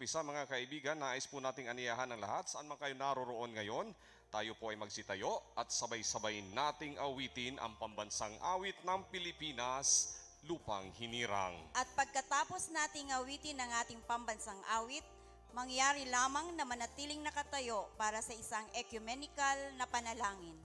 umpisa mga kaibigan, nais po nating aniyahan ng lahat. Saan man kayo naroroon ngayon, tayo po ay magsitayo at sabay-sabay nating awitin ang pambansang awit ng Pilipinas, Lupang Hinirang. At pagkatapos nating awitin ang ating pambansang awit, mangyari lamang na manatiling nakatayo para sa isang ecumenical na panalangin.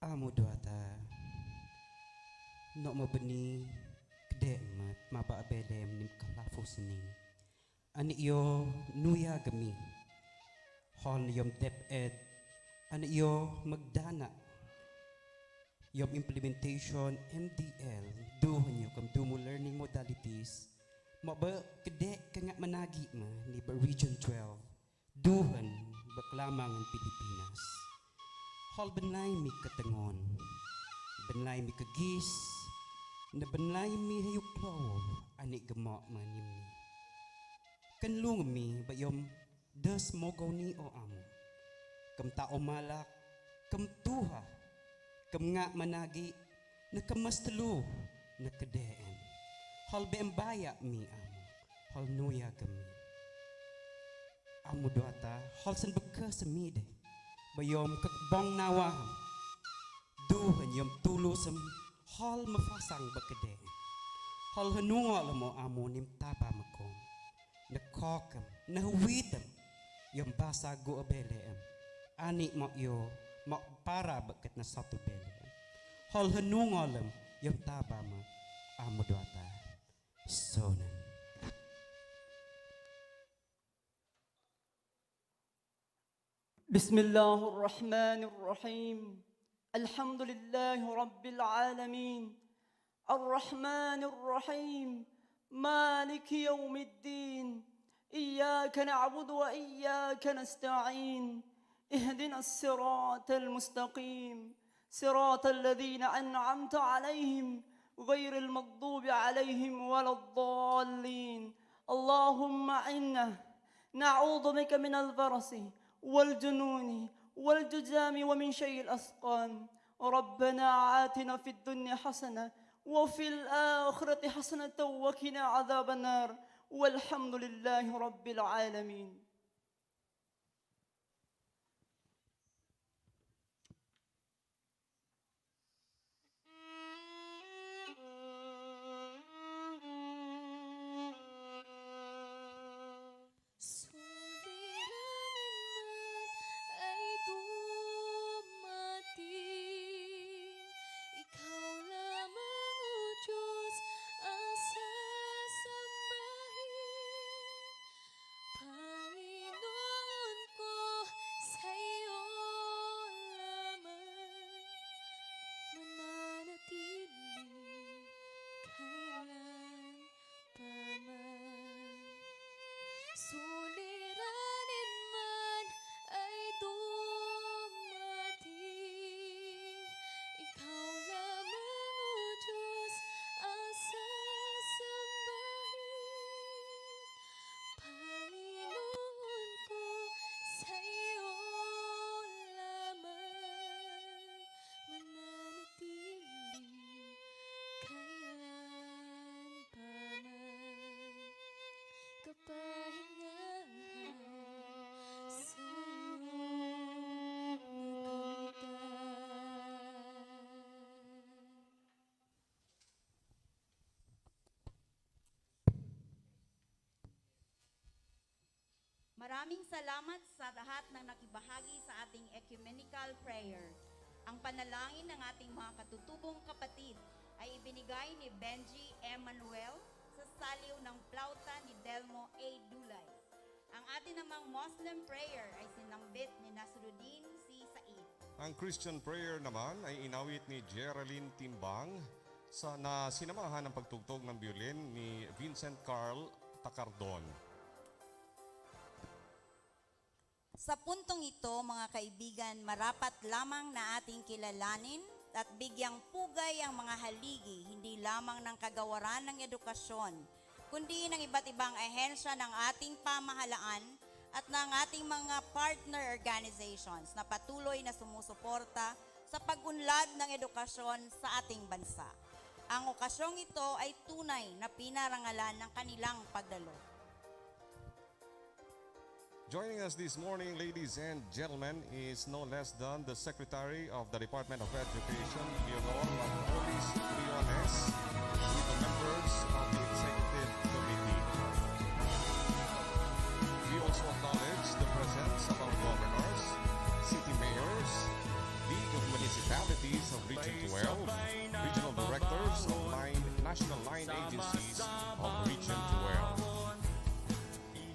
Amo duata no mabani kde mat mabaabelem nim kalafos ni ani yo nuya gami hon yom dep ed ani yo magdana yom implementation MDL duhan yo kam dumo learning modalities maba kde kanga managi ma ni ba region 12 duhan baklamang ang Pilipinas. Hal benlay mi katengon, benlay mi kagis, na benlay mi hayuk klaw, anik gemak manim ni. Kanlung mi bayom des mogaw ni o amo. Kam tao malak, kam tuha, kam nga managi, na kamas telu, na kadeen. Hal beembaya mi amo, hal nuya kami. Amo duata, hal san bekas mi de. Bayom kakbong nawa duhan yom tulusam hal mafasang bakade hal hanungo mo amo nim tapa makom nakokam nahuwitam yom basa go abeleem ani mo yo mo para bakat na satu beleem hal hanungo yom tapa mo amo duata sonan. بسم الله الرحمن الرحيم الحمد لله رب العالمين الرحمن الرحيم مالك يوم الدين إياك نعبد وإياك نستعين اهدنا الصراط المستقيم صراط الذين أنعمت عليهم غير المغضوب عليهم ولا الضالين اللهم إنا نعوذ بك من البرص والجنون والجذام ومن شيء الأسقام ربنا آتنا في الدنيا حسنة وفي الآخرة حسنة وقنا عذاب النار والحمد لله رب العالمين. Panginoon Maraming salamat sa lahat ng nakibahagi sa ating ecumenical prayer. Ang panalangin ng ating mga katutubong kapatid ay ibinigay ni Benji Emmanuel sa saliw ng plauta ni Delmo A. Dulay. Ang ating namang Muslim prayer ay sinambit ni Nasruddin C. Said. Ang Christian prayer naman ay inawit ni Geraldine Timbang na sinamahan ng pagtugtog ng violin ni Vincent Carl Takardon. Sa puntong ito, mga kaibigan, marapat lamang na ating kilalanin at bigyang pugay ang mga haligi, hindi lamang ng kagawaran ng edukasyon, kundi ng iba't ibang ahensya ng ating pamahalaan at ng ating mga partner organizations na patuloy na sumusuporta sa pag-unlad ng edukasyon sa ating bansa. Ang okasyong ito ay tunay na pinarangalan ng kanilang pagdalo. Joining us this morning, ladies and gentlemen, is no less than the Secretary of the Department of Education, Leonor Marcolis Briones, with the members of the Executive Committee. We also acknowledge the presence of our governors, city mayors, League of Municipalities of Region 12, regional directors of national line agencies of Region 12.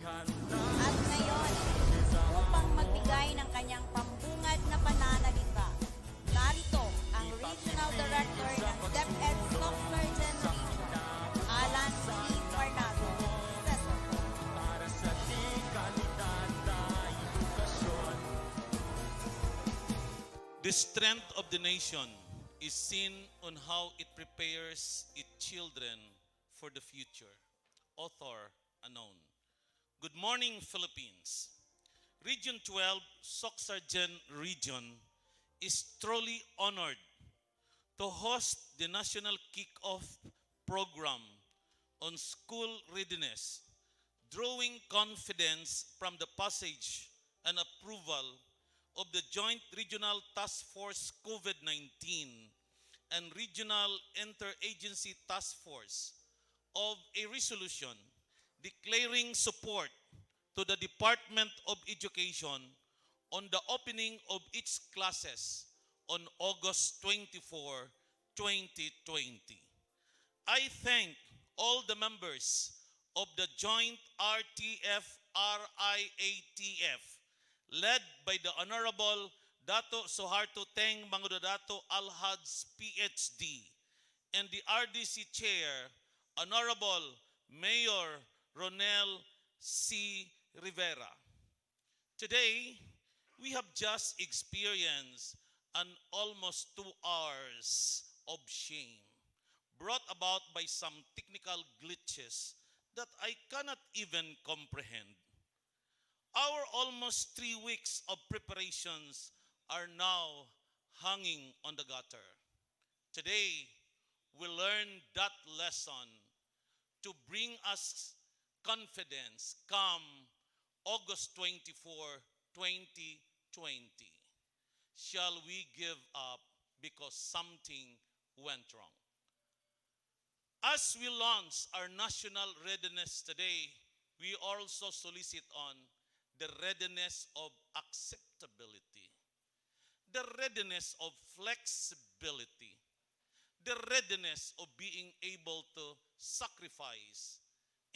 At ngayon, upang magbigay ng kanyang pambungad na pananalita, narito ang Regional Director ng DepEd Stocksurgeon Region, Alan C. Guardado. The strength of the nation is seen on how it prepares its children for the future. Author unknown. Good morning, Philippines. Region 12, Socsargen Region, is truly honored to host the national kickoff program on school readiness, drawing confidence from the passage and approval of the Joint Regional Task Force COVID-19 and Regional Interagency Task Force of a resolution declaring support to the Department of Education on the opening of its classes on August 24, 2020. I thank all the members of the joint RTF-RIATF led by the Honorable Dato Suharto Teng Mangudadato Alhads PhD and the RDC Chair, Honorable Mayor Ronel C. Rivera. Today, we have just experienced an almost 2 hours of shame brought about by some technical glitches that I cannot even comprehend. Our almost 3 weeks of preparations are now hanging on the gutter. Today, we learn that lesson to bring us confidence come August 24, 2020. Shall we give up because something went wrong? As we launch our national readiness today, we also solicit on the readiness of acceptability, the readiness of flexibility, the readiness of being able to sacrifice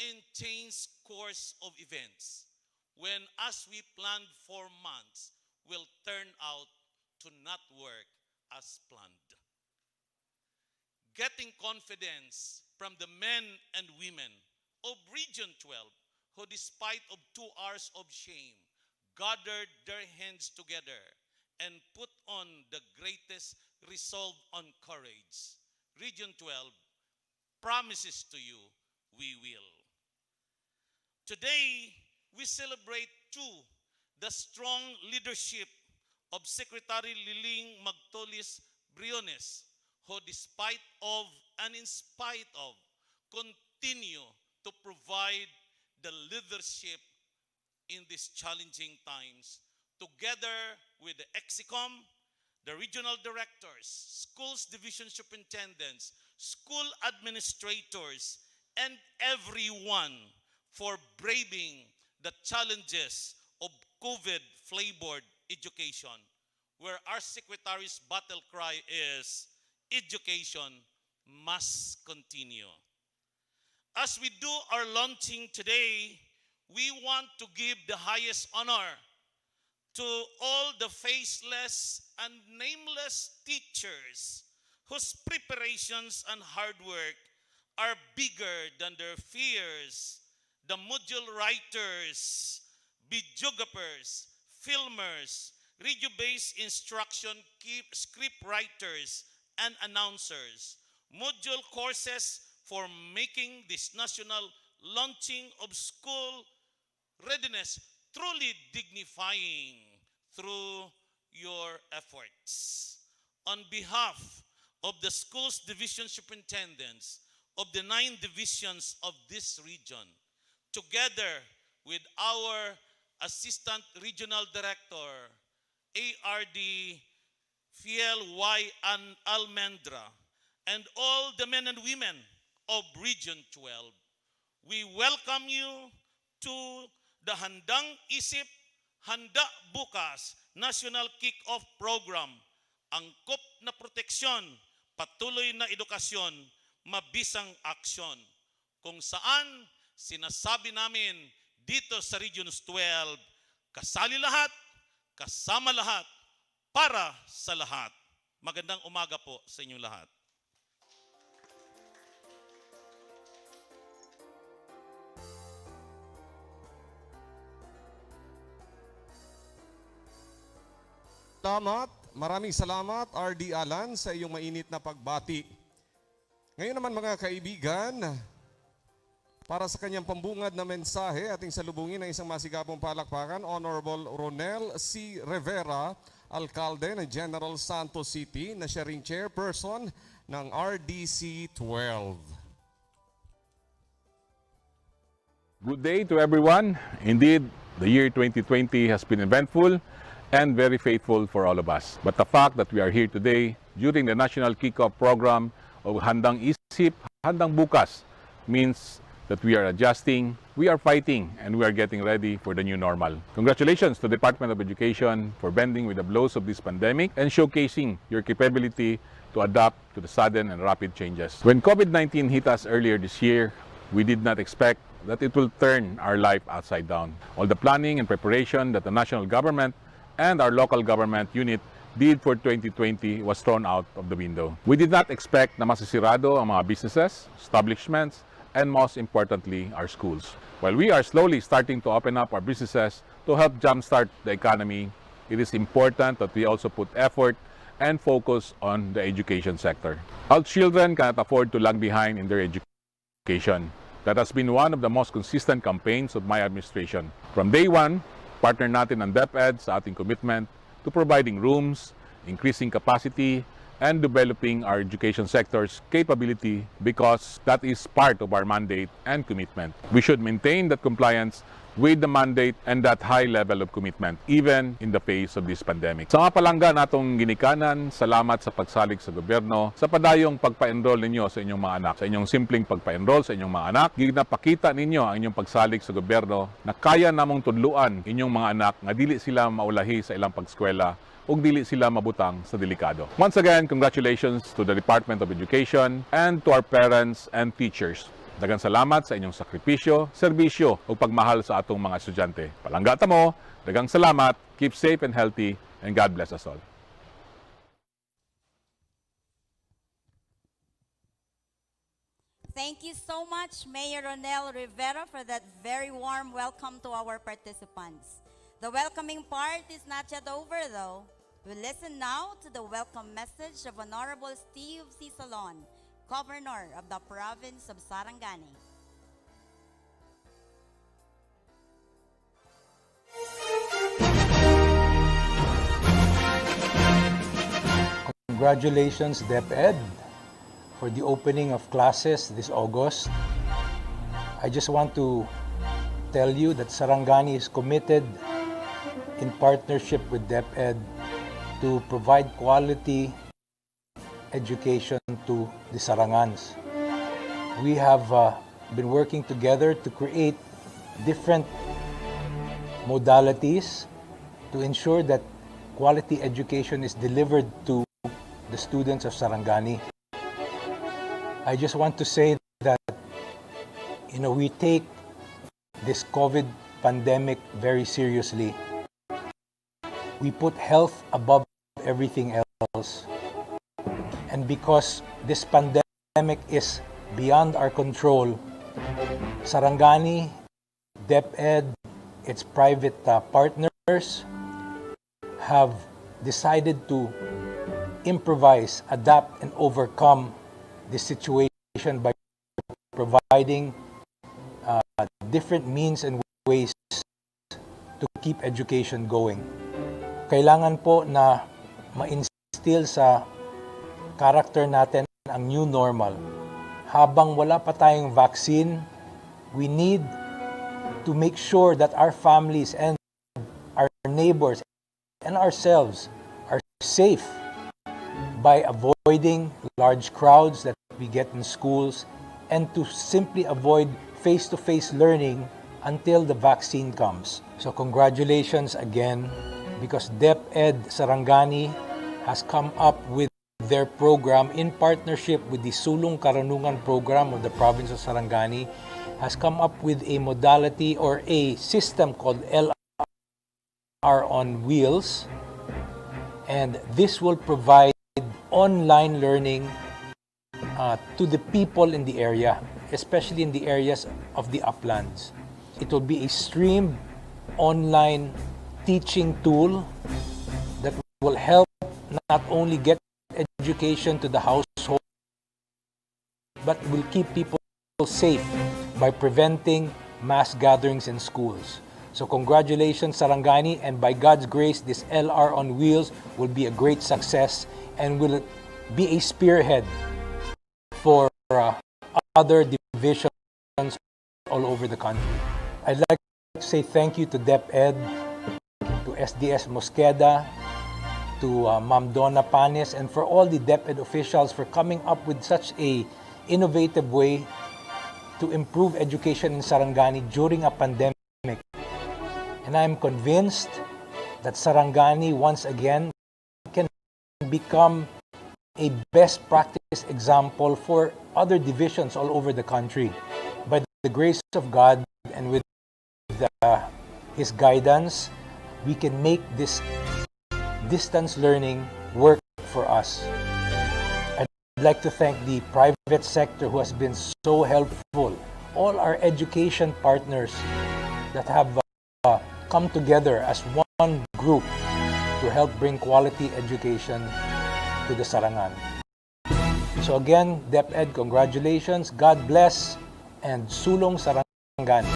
and change course of events when, as we planned for months, will turn out to not work as planned. Getting confidence from the men and women of Region 12 who, despite of 2 hours of shame, gathered their hands together and put on the greatest resolve on courage. Region 12 promises to you, we will. Today, we celebrate too the strong leadership of Secretary Liling Magtolis Briones, who despite of and in spite of continue to provide the leadership in these challenging times, together with the EXICOM, the regional directors, schools division superintendents, school administrators, and everyone for braving the challenges of COVID-flavored education, where our Secretary's battle cry is, education must continue. As we do our launching today, we want to give the highest honor to all the faceless and nameless teachers whose preparations and hard work are bigger than their fears. The module writers, videographers, filmers, radio-based instruction script writers, and announcers. Module courses for making this national launching of school readiness truly dignifying through your efforts. On behalf of the school's division superintendents of the 9 divisions of this region, together with our Assistant Regional Director, ARD Fiel Y. Almendra, and all the men and women of Region 12, we welcome you to the Handang Isip, Handa Bukas National Kickoff Program, angkop na proteksyon, patuloy na edukasyon, mabisang aksyon, kung saan sinasabi namin dito sa Regions 12, kasali lahat, kasama lahat, para sa lahat. Magandang umaga po sa inyong lahat. Maraming salamat RD Alan sa iyong mainit na pagbati. Ngayon naman mga kaibigan, para sa kanyang pambungad na mensahe, ating salubungin ng isang masigapong palakpakan, Honorable Ronel C. Rivera, Alcalde ng General Santos City, na siya ring chairperson ng RDC 12. Good day to everyone. Indeed, the year 2020 has been eventful and very faithful for all of us. But the fact that we are here today during the National Kickoff Program of Handang Isip, Handang Bukas means that we are adjusting, we are fighting, and we are getting ready for the new normal. Congratulations to the Department of Education for bending with the blows of this pandemic and showcasing your capability to adapt to the sudden and rapid changes. When COVID-19 hit us earlier this year, we did not expect that it will turn our life upside down. All the planning and preparation that the national government and our local government unit did for 2020 was thrown out of the window. We did not expect na masisirado ang mga businesses, establishments, and most importantly, our schools. While we are slowly starting to open up our businesses to help jumpstart the economy, it is important that we also put effort and focus on the education sector. All children cannot afford to lag behind in their education. That has been one of the most consistent campaigns of my administration. From day one, partner natin ang DepEd sa ating commitment to providing rooms, increasing capacity, and developing our education sector's capability because that is part of our mandate and commitment. We should maintain that compliance with the mandate and that high level of commitment even in the face of this pandemic. Sa mga palangga natong ginikanan, salamat sa pagsalig sa gobyerno sa padayong pagpa-enroll ninyo sa inyong mga anak. Sa inyong simpleng pagpa-enroll sa inyong mga anak, ginapakita ninyo ang inyong pagsalig sa gobyerno na kaya namong tudluan inyong mga anak nga dili sila maulahi sa ilang pagskwela ug dili sila mabutang sa delikado. Once again, congratulations to the Department of Education and to our parents and teachers. Daghang salamat sa inyong sakripisyo, serbisyo ug pagmahal sa atong mga estudyante. Palangga ta mo, daghang salamat, keep safe and healthy, and God bless us all. Thank you so much, Mayor Ronel Rivera, for that very warm welcome to our participants. The welcoming part is not yet over, though. We listen now to the welcome message of Honorable Steve C. Salon, Governor of the Province of Sarangani. Congratulations, DepEd, for the opening of classes this August. I just want to tell you that Sarangani is committed in partnership with DepEd to provide quality education to the Sarangans. We have been working together to create different modalities to ensure that quality education is delivered to the students of Sarangani. I just want to say that, we take this COVID pandemic very seriously. We put health above everything else. And because this pandemic is beyond our control, Sarangani, DepEd, its private partners have decided to improvise, adapt, and overcome this situation by providing different means and ways to keep education going. Kailangan po na ma-instill sa character natin ang new normal. Habang wala pa tayong vaccine, we need to make sure that our families and our neighbors and ourselves are safe by avoiding large crowds that we get in schools and to simply avoid face-to-face learning until the vaccine comes. So congratulations again, because DepEd Sarangani has come up with their program in partnership with the Sulong Karanungan program of the province of Sarangani, has come up with a modality or a system called LR on Wheels, and this will provide online learning to the people in the area, especially in the areas of the uplands. It will be a streamed online teaching tool that will help not only get education to the household, but will keep people safe by preventing mass gatherings in schools. So congratulations, Sarangani, and by God's grace, this LR on Wheels will be a great success and will be a spearhead for other divisions all over the country. I'd like to say thank you to DepEd, to SDS Mosqueda, to Ma'am Donna Panes, and for all the DepEd officials for coming up with such a innovative way to improve education in Sarangani during a pandemic. And I'm convinced that Sarangani once again can become a best practice example for other divisions all over the country. By the grace of God and with His guidance, we can make this distance learning work for us. I'd like to thank the private sector who has been so helpful, all our education partners that have come together as one group to help bring quality education to the Sarangan. So again, DepEd, congratulations, God bless, and Sulong Sarangani.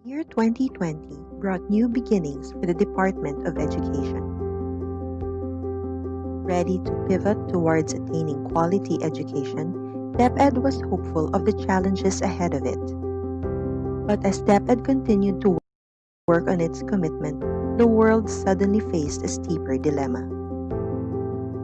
The year 2020 brought new beginnings for the Department of Education. Ready to pivot towards attaining quality education, DepEd was hopeful of the challenges ahead of it. But as DepEd continued to work on its commitment, the world suddenly faced a steeper dilemma.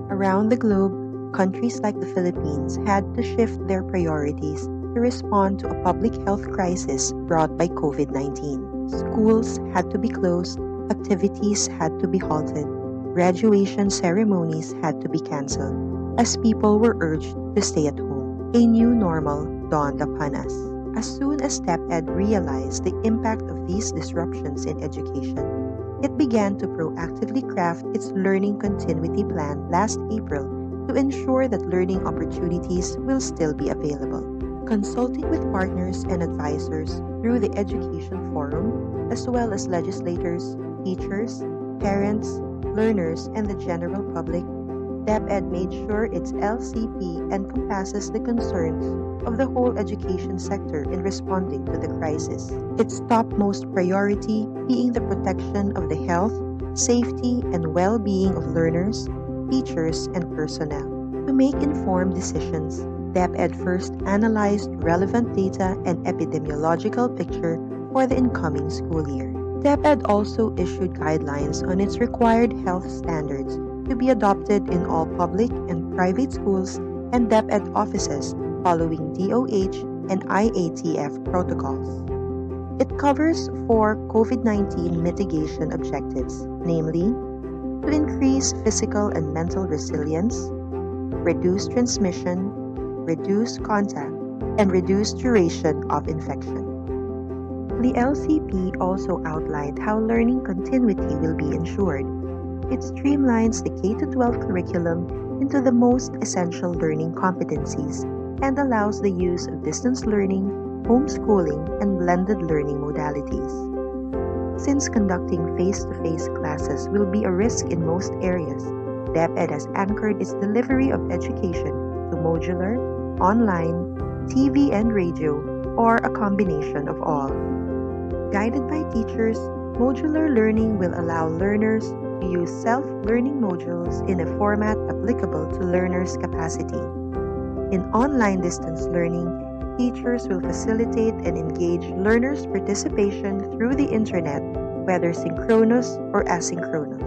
Around the globe, countries like the Philippines had to shift their priorities to respond to a public health crisis brought by COVID-19. Schools had to be closed, activities had to be halted, graduation ceremonies had to be canceled, as people were urged to stay at home. A new normal dawned upon us. As soon as DepEd realized the impact of these disruptions in education, it began to proactively craft its learning continuity plan last April to ensure that learning opportunities will still be available. consulting with partners and advisors through the Education Forum, as well as legislators, teachers, parents, learners, and the general public, DepEd made sure its LCP encompasses the concerns of the whole education sector in responding to the crisis. Its topmost priority being the protection of the health, safety, and well-being of learners, teachers, and personnel. To make informed decisions, DepEd first analyzed relevant data and epidemiological picture for the incoming school year. DepEd also issued guidelines on its required health standards to be adopted in all public and private schools and DepEd offices following DOH and IATF protocols. It covers 4 COVID-19 mitigation objectives, namely, to increase physical and mental resilience, reduce transmission, reduce contact, and reduce duration of infection. The LCP also outlined how learning continuity will be ensured. It streamlines the K-12 curriculum into the most essential learning competencies and allows the use of distance learning, homeschooling, and blended learning modalities. Since conducting face-to-face classes will be a risk in most areas, DepEd has anchored its delivery of education to modular, online, TV and radio, or a combination of all. Guided by teachers, modular learning will allow learners to use self-learning modules in a format applicable to learners' capacity. In online distance learning, teachers will facilitate and engage learners' participation through the internet, whether synchronous or asynchronous.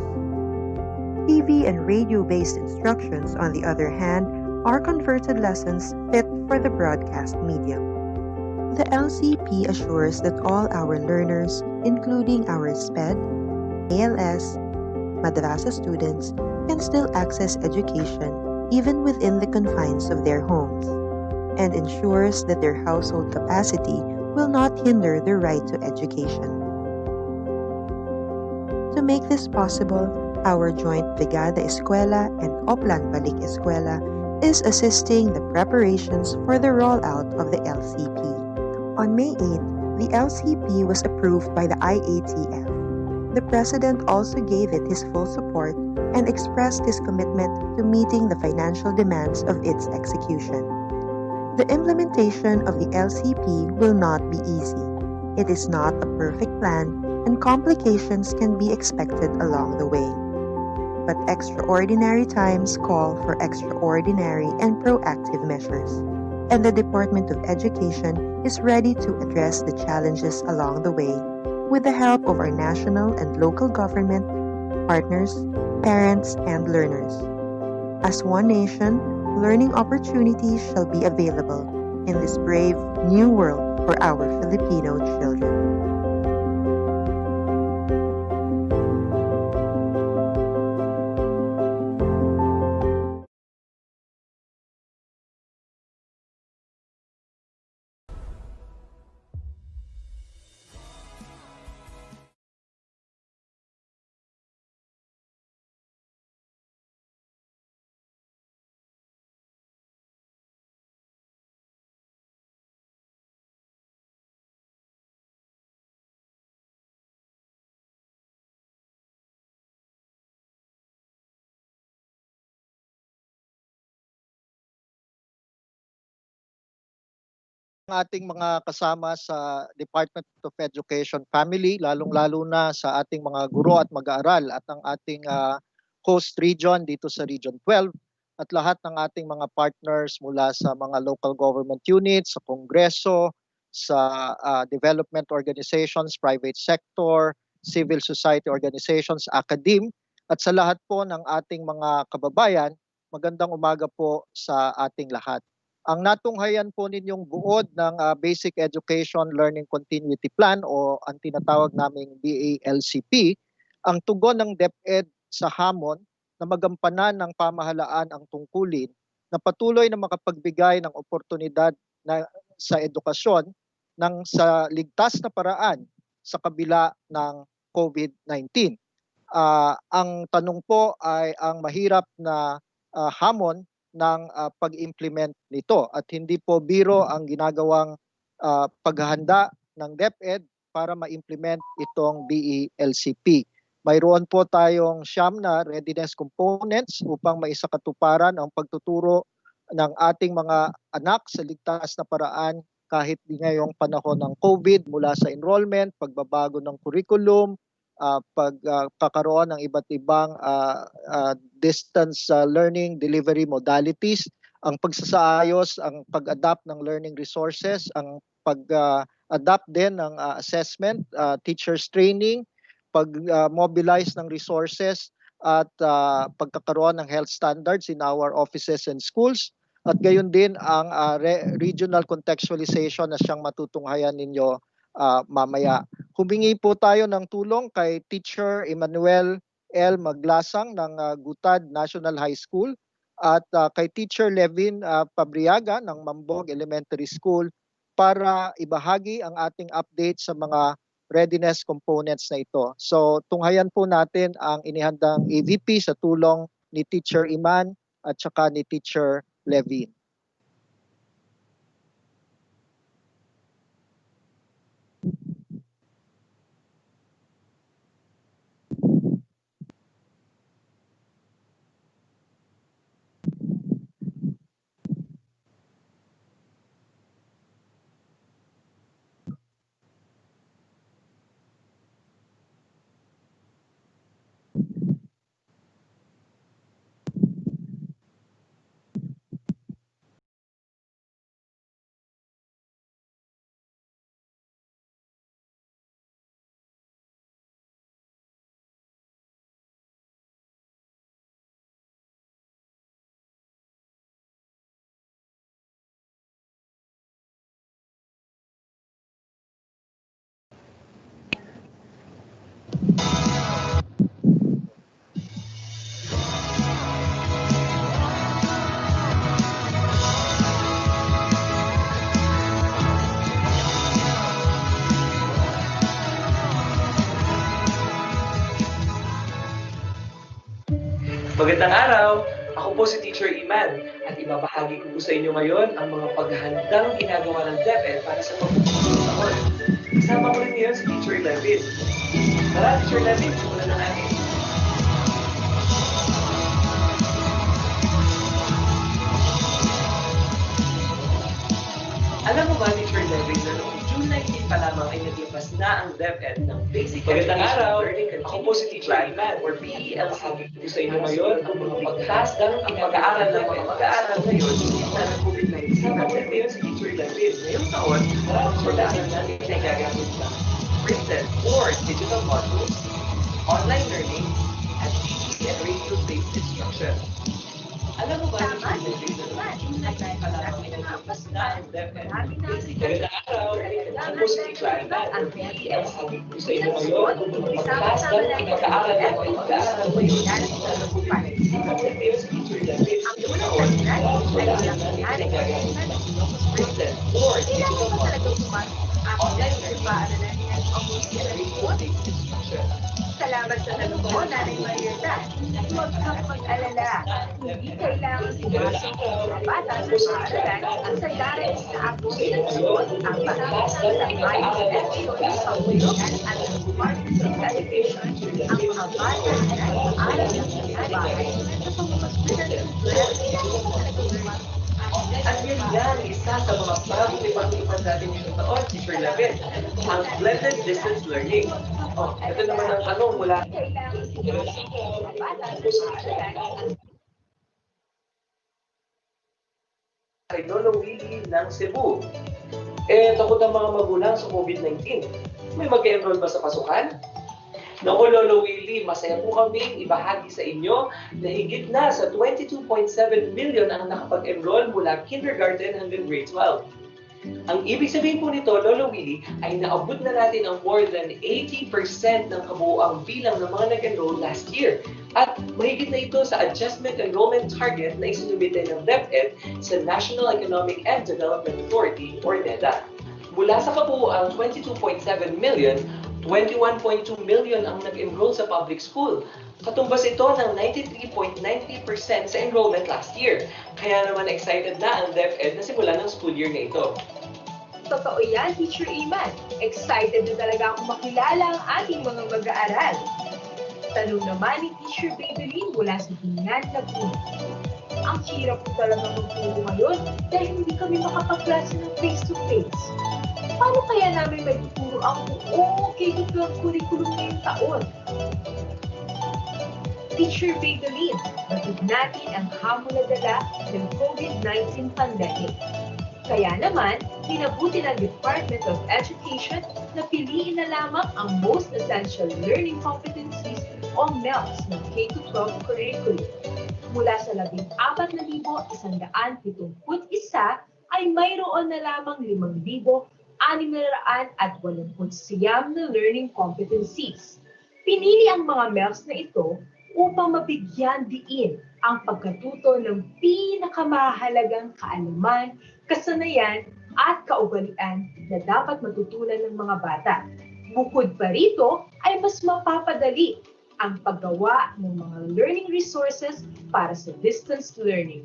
TV and radio-based instructions, on the other hand, are converted lessons fit for the broadcast medium. The LCP assures that all our learners, including our SPED, ALS, Madrasa students, can still access education even within the confines of their homes, and ensures that their household capacity will not hinder their right to education. To make this possible, our joint Brigada Eskwela and Oplan Balik Eskwela is assisting the preparations for the rollout of the LCP. On May 8, the LCP was approved by the IATF. The President also gave it his full support and expressed his commitment to meeting the financial demands of its execution. The implementation of the LCP will not be easy. It is not a perfect plan, and complications can be expected along the way. But extraordinary times call for extraordinary and proactive measures, and the Department of Education is ready to address the challenges along the way with the help of our national and local government, partners, parents, and learners. As one nation, learning opportunities shall be available in this brave new world for our Filipino children. Ang ating mga kasama sa Department of Education family, lalong-lalo na sa ating mga guro at mag-aaral at ang ating host region dito sa Region 12 at lahat ng ating mga partners mula sa mga local government units, sa Kongreso, sa development organizations, private sector, civil society organizations, academe, at sa lahat po ng ating mga kababayan, magandang umaga po sa ating lahat. Ang natunghayan po ninyong buod ng Basic Education Learning Continuity Plan o ang tinatawag naming BALCP, ang tugon ng DepEd sa hamon na magampanan ng pamahalaan ang tungkulin na patuloy na makapagbigay ng oportunidad sa edukasyon ng sa ligtas na paraan sa kabila ng COVID-19. Ang tanong po ay ang mahirap na hamon ng pag-implement nito. At hindi po biro ang ginagawang paghahanda ng DepEd para ma-implement itong BELCP. Mayroon po tayong siyam na readiness components upang maisakatuparan ang pagtuturo ng ating mga anak sa ligtas na paraan kahit di ngayong panahon ng COVID, mula sa enrollment, pagbabago ng curriculum, pagkakaroon ng iba't ibang distance learning delivery modalities, ang pagsasaayos, ang pag-adapt ng learning resources, ang pag-adapt din ng assessment, teachers training, pag-mobilize ng resources at pagkakaroon ng health standards in our offices and schools. At gayon din ang regional contextualization na siyang matutunghayan ninyo mamaya. Humingi po tayo ng tulong kay Teacher Emmanuel L. Maglasang ng Gutad National High School at kay Teacher Levin Pabriaga ng Mambog Elementary School para ibahagi ang ating update sa mga readiness components na ito. So tunghayan po natin ang inihandang AVP sa tulong ni Teacher Iman at saka ni Teacher Levin. Magandang araw! Ako po si Teacher Iman at ibabahagi ko po sa inyo ngayon ang mga paghahandang ginagawa ng DepEd para sa pagpupunta sa taon. Kasama ko rin ngayon si Teacher Levin. Tara, Teacher Levin, simulan na natin. Alam mo ba, Teacher Levin, na noong June 19 pa lamang ay naglabas na ang DepEd ng Basic Education Learning Continuing Ako po si Teacher Iman, or BELCP. Ito sa inyo ngayon ang mga pagtasdang ang pag-aaral ng mga mag-aaral ngayon sa COVID-19. Kasama ko rin ngayon si Teacher Levin. Ngayong taon, maraming pag-aaral natin ay gagamit ng printed or digital modules, online learning, at TV and radio-based instruction. Alam mo ba, Teacher Levin, na noong June 19 pa lamang ay naglabas na ang DepEd ng Basic Education. Ako po si Teacher Iman, or BELCP. Ito sa inyo ngayon ang mga pagtasdang ang pag-aaral ng mga mag-aaral ngayon sa COVID-19. Kasama ko rin ngayon si Teacher Levin. Ngayong taon, maraming pag-aaral natin ay gagamit ng printed or digital modules, online learning, and radio-based instruction. Salamat sa tanong mo, Nanay Marieta. Huwag kang mag-alala. Hindi kailangan pumasok ang bata sa paaralan ang sagarin sa akong sinagsuot ang pangangasinan ng IEF sa pangulugan at ng Department of Education ang mga bata na nag-aaral ng mga bahay sa pamamagitan ng At yun lang, isa sa mga bagong ipag-ipan natin ngayong taon, Teacher Levin, ang blended distance learning. Oh, ito naman ang tanong mula kay Lolo Willie ng Cebu. Takot ang mga magulang sa COVID-19. May mag-enroll ba sa pasukan? Naku, Lolo Willie, masaya po kaming ibahagi sa inyo na higit na sa 22.7 million ang nakapag-enroll mula kindergarten hanggang grade 12. Ang ibig sabihin po nito, Lolo Willie, ay naabot na natin ang more than 80% ng kabuuang bilang ng mga nag-enroll last year. At mahigit na ito sa Adjustment Enrollment Target na isinubite ng DepEd sa National Economic and Development Authority or NEDA. Mula sa kabuuang 22.7 million, 21.2 million ang nag-enroll sa public school. Katumbas ito ng 93.90% sa enrollment last year. Kaya naman excited na ang DepEd na simulan ng school year na ito. Totoo yan, Teacher Iman. Excited na talaga akong makilala ang ating mga mag-aaral. Tanong naman ni Teacher Babylin mula sa Binyan, Laguna. Ang hirap ko talaga magturo ngayon dahil hindi kami makapagklase ng face-to-face. Paano kaya namin magtuturo ang buong K-12 curriculum ngayong taon? Teacher Babylin, batid natin ang hamon na dala ng COVID-19 pandemic. Kaya naman, pinabuti ng Department of Education na piliin na lamang ang Most Essential Learning Competencies o MELCs ng K-12 curriculum. Mula sa 14,171 ay mayroon na lamang 5,689 na learning competencies. Pinili ang mga MELCs na ito upang mabigyan diin ang pagkatuto ng pinakamahalagang kaalaman, kasanayan at kaugalian na dapat matutunan ng mga bata. Bukod pa rito ay mas mapapadali ang paggawa ng mga learning resources para sa distance learning.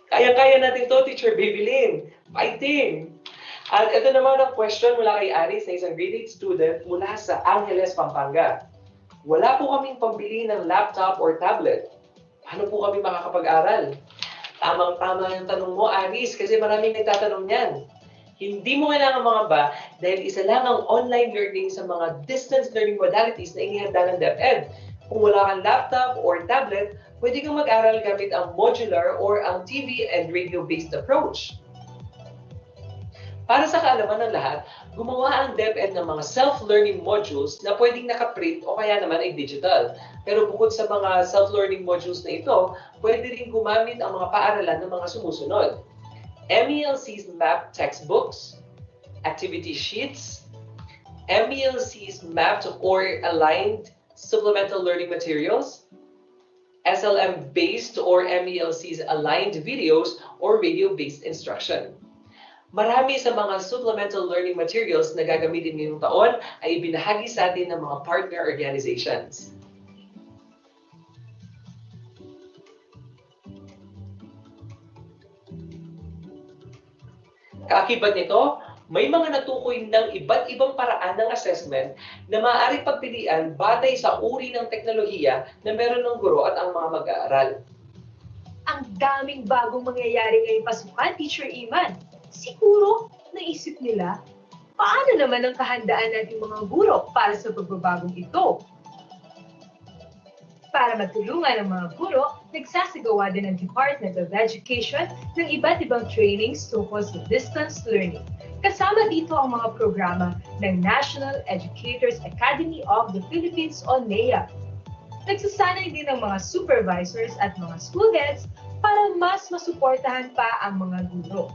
Kaya-kaya natin to, Teacher Babylin. Fighting! At ito naman ang question mula kay Aris na isang grade 8 student mula sa Angeles, Pampanga. Wala po kaming pambili ng laptop or tablet. Paano po kami makakapag-aral? Tamang-tama yung tanong mo, Aris, kasi maraming nagtatanong yan. Hindi mo kailangan mga ba dahil isa lang ang online learning sa mga distance learning modalities na inihanda ng DepEd. Kung wala kang laptop or tablet, pwede kang mag-aral gamit ang modular or ang TV and radio-based approach. Para sa kaalaman ng lahat, gumawa ang DepEd ng mga self-learning modules na pwedeng nakaprint o kaya naman ay digital. Pero bukod sa mga self-learning modules na ito, pwede rin gumamit ang mga paaralan ng mga sumusunod. MELC's mapped textbooks, activity sheets, MELC's mapped or aligned supplemental learning materials, SLM-based or MELC's aligned videos or radio-based instruction. Marami sa mga supplemental learning materials na gagamitin ngayong taon ay ibinahagi sa atin ng mga partner organizations. Kaakibat nito, may mga natukoy ng iba't ibang paraan ng assessment na maaaring pagpilian batay sa uri ng teknolohiya na meron ng guro at ang mga mag-aaral. Ang daming bagong mangyayari ngayong pasukan, Teacher Iman. Siguro, naisip nila, paano naman ang kahandaan nating mga guro para sa pagbabagong ito? Para matulungan ang mga guro, nagsasagawa din ang Department of Education ng iba't ibang trainings tungkol sa distance learning. Kasama dito ang mga programa ng National Educators Academy of the Philippines o NEA. Nagsasanay din ang mga supervisors at mga school heads para mas masuportahan pa ang mga guro.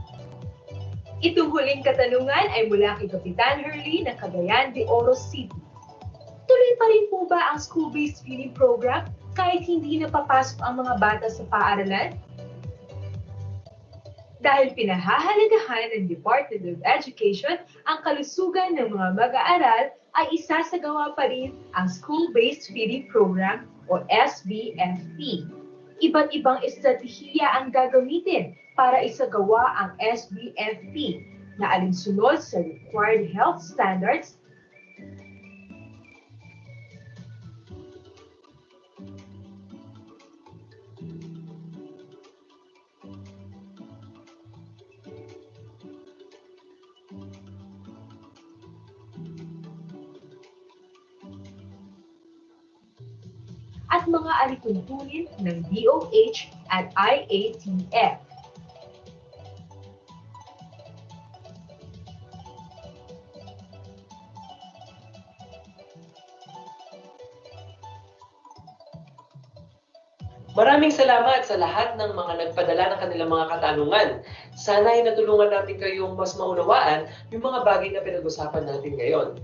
Itong huling katanungan ay mula kay Kapitan Hurley ng Cagayan de Oro City. Tuloy pa rin po ba ang school-based feeding program kahit hindi napapasok ang mga bata sa paaralan? Dahil pinahahalagahan ng Department of Education ang kalusugan ng mga mag-aaral, ay isasagawa pa rin ang School-Based Feeding Program o SBFP. Iba't ibang estratehiya ang gagamitin para isagawa ang SBFP na alinsunod sa required health standards at mga alituntunin ng DOH at IATF. Maraming salamat sa lahat ng mga nagpadala ng kanilang mga katanungan. Sana ay natulungan natin kayong mas maunawaan yung mga bagay na pinag-usapan natin ngayon.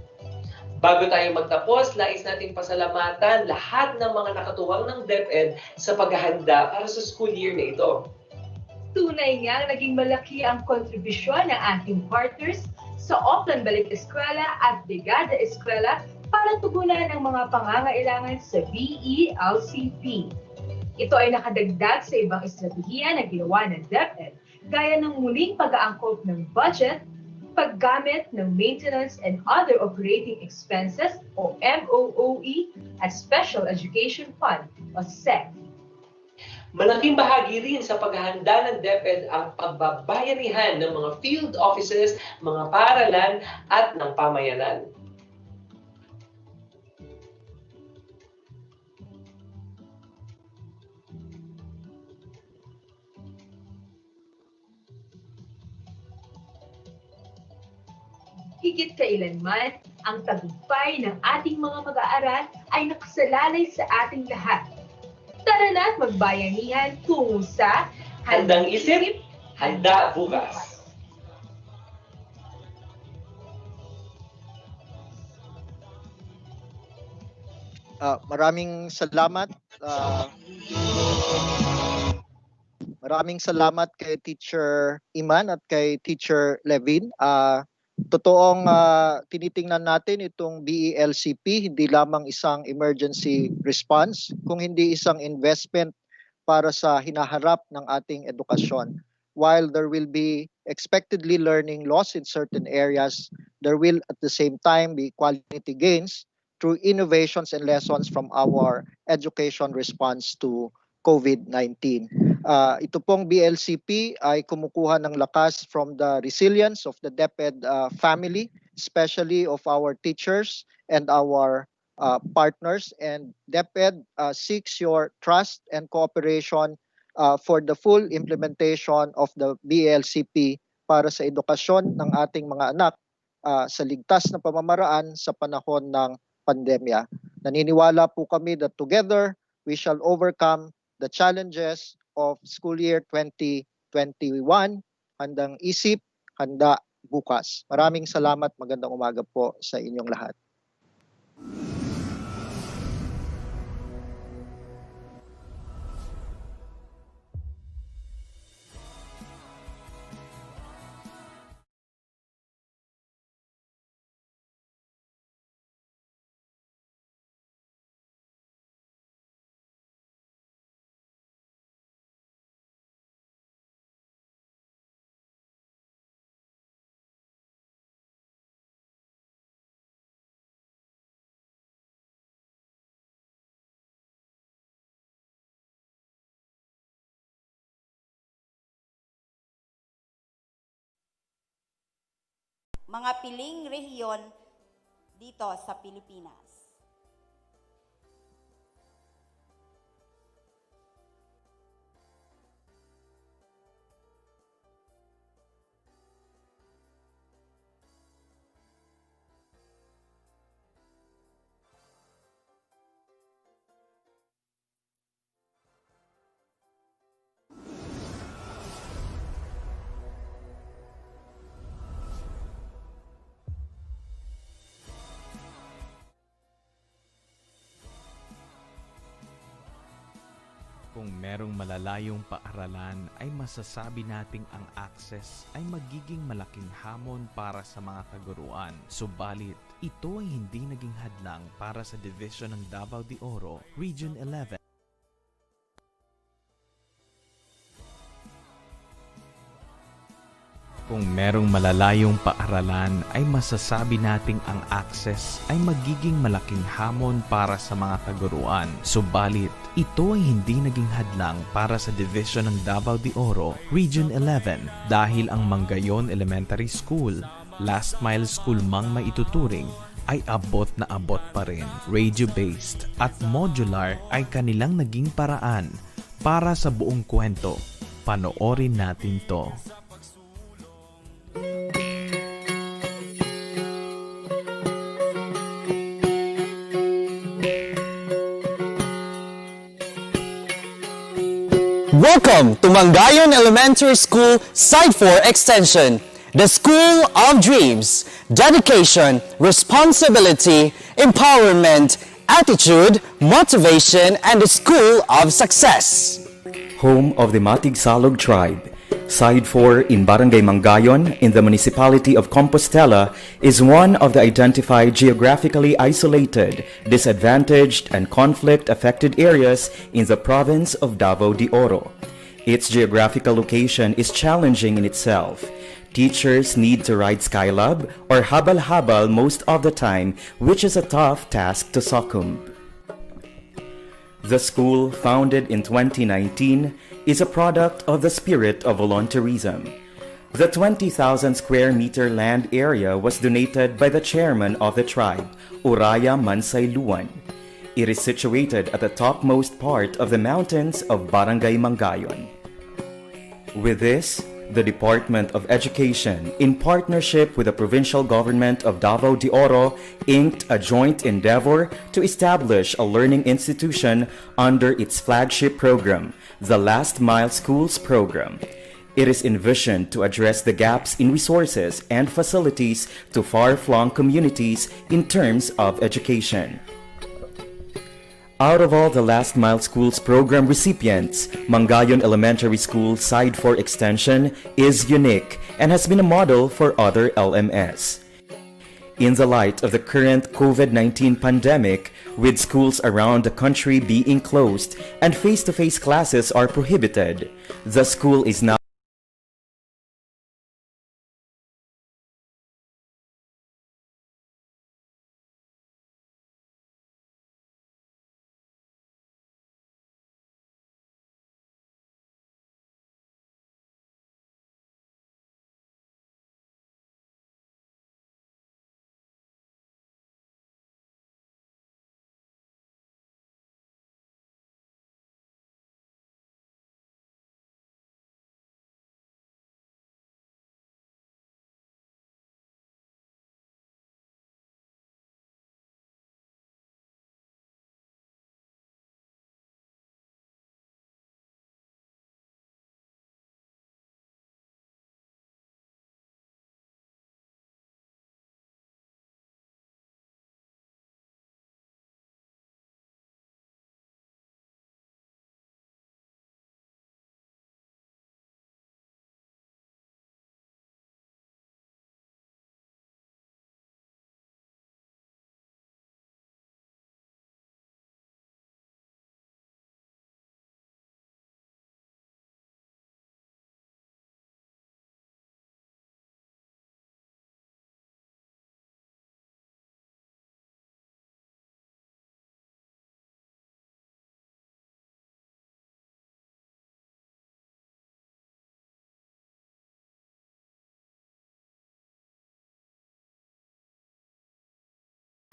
Bago tayo magtapos, nais nating pasalamatan lahat ng mga nakatuwang ng DepEd sa paghahanda para sa school year na ito. Tunay niyang naging malaki ang kontribusyon ng ating partners sa Oplan Balik Eskwela at Brigada Eskwela para tugunan ang mga pangangailangan sa BELCP. Ito ay nakadagdag sa ibang estratehiya na ginawa ng DepEd gaya ng muling pag-aangkop ng budget, paggamit ng Maintenance and Other Operating Expenses o MOOE at Special Education Fund o SEC. Malaking bahagi rin sa paghahanda ng DepEd ang pagbabayanihan ng mga field offices, mga paaralan at ng pamayanan. Higit kailanman, ang tagumpay ng ating mga mag-aaral ay nakasalalay sa ating lahat. Tara na at magbayanihan tungo sa Handang isip, handa bukas. Maraming salamat. Maraming salamat kay Teacher Iman at kay Teacher Levin. Totoong tinitingnan natin itong BELCP, hindi lamang isang emergency response, kung hindi isang investment para sa hinaharap ng ating edukasyon. While there will be expectedly learning loss in certain areas, there will at the same time be quality gains through innovations and lessons from our education response to COVID-19. Ito pong BLCP ay kumukuha ng lakas from the resilience of the DepEd family, especially of our teachers and our partners. And DepEd seeks your trust and cooperation for the full implementation of the BLCP para sa edukasyon ng ating mga anak sa ligtas na pamamaraan sa panahon ng pandemya. Naniniwala po kami that together we shall overcome the challenges of school year 2021. Handang isip, handa bukas. Maraming salamat. Magandang umaga po sa inyong lahat. Mga piling rehiyon dito sa Pilipinas. Kung merong malalayong paaralan ay masasabi nating ang access ay magiging malaking hamon para sa mga kaguruan. Subalit, ito ay hindi naging hadlang para sa Division ng Davao de Oro, Region 11. Kung merong malalayong paaralan ay masasabi nating ang access ay magiging malaking hamon para sa mga kaguruan. Subalit, ito ay hindi naging hadlang para sa Division ng Davao de Oro, Region 11 dahil ang Mangayon Elementary School, last mile school mang maituturing, ay abot na abot pa rin. Radio-based at modular ay kanilang naging paraan para sa buong kwento. Panoorin natin to. Welcome to Mangayon Elementary School Site 4 Extension, the School of Dreams, Dedication, Responsibility, Empowerment, Attitude, Motivation, and the School of Success. Home of the Matig Salog tribe, Side 4 in Barangay Mangayon in the municipality of Compostela is one of the identified geographically isolated, disadvantaged, and conflict-affected areas in the province of Davao de Oro. Its geographical location is challenging in itself. Teachers need to ride Skylab or habal-habal most of the time, which is a tough task to succumb. The school, founded in 2019, is a product of the spirit of volunteerism. The 20,000 square meter land area was donated by the chairman of the tribe, Uraya Mansay Luan. It is situated at the topmost part of the mountains of Barangay Mangayon. With this, the Department of Education, in partnership with the provincial government of Davao de Oro, inked a joint endeavor to establish a learning institution under its flagship program, the Last Mile Schools program. It is envisioned to address the gaps in resources and facilities to far-flung communities in terms of education. Out of all the Last Mile Schools program recipients, Mangayon Elementary School Side 4 Extension is unique and has been a model for other LMS. In the light of the current COVID-19 pandemic, with schools around the country being closed and face-to-face classes are prohibited, the school is now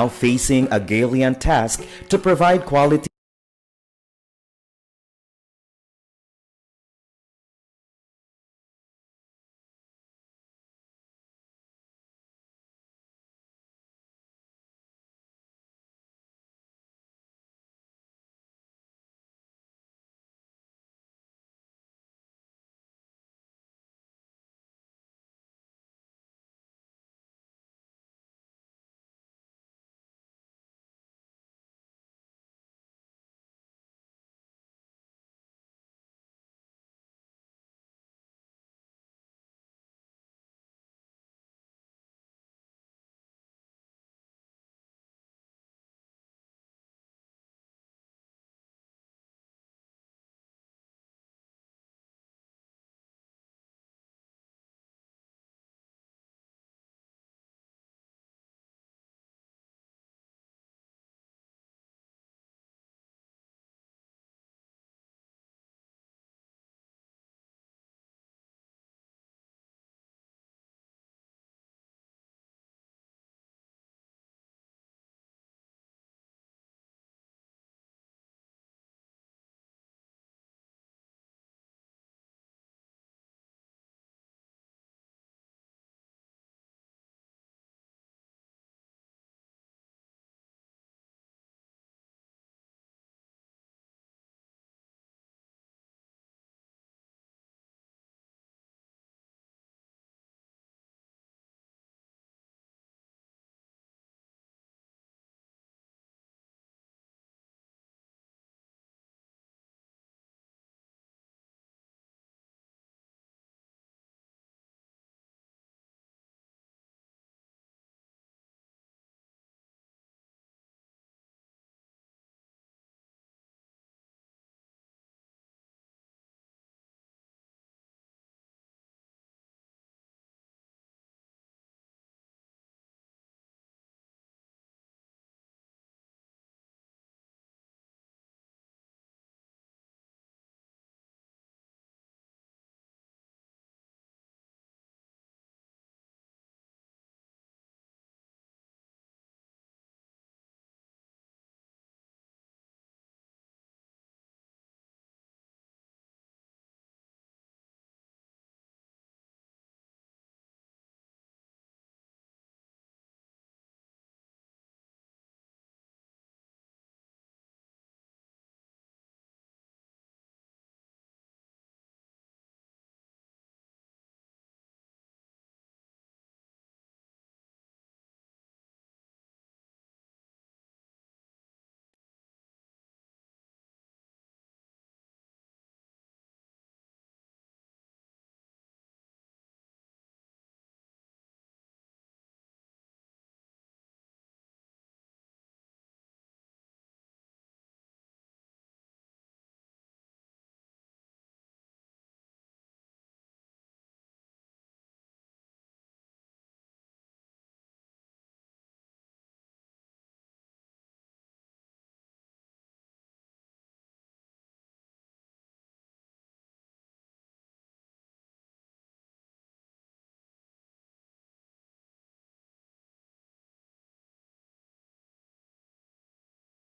facing a gallant task to provide quality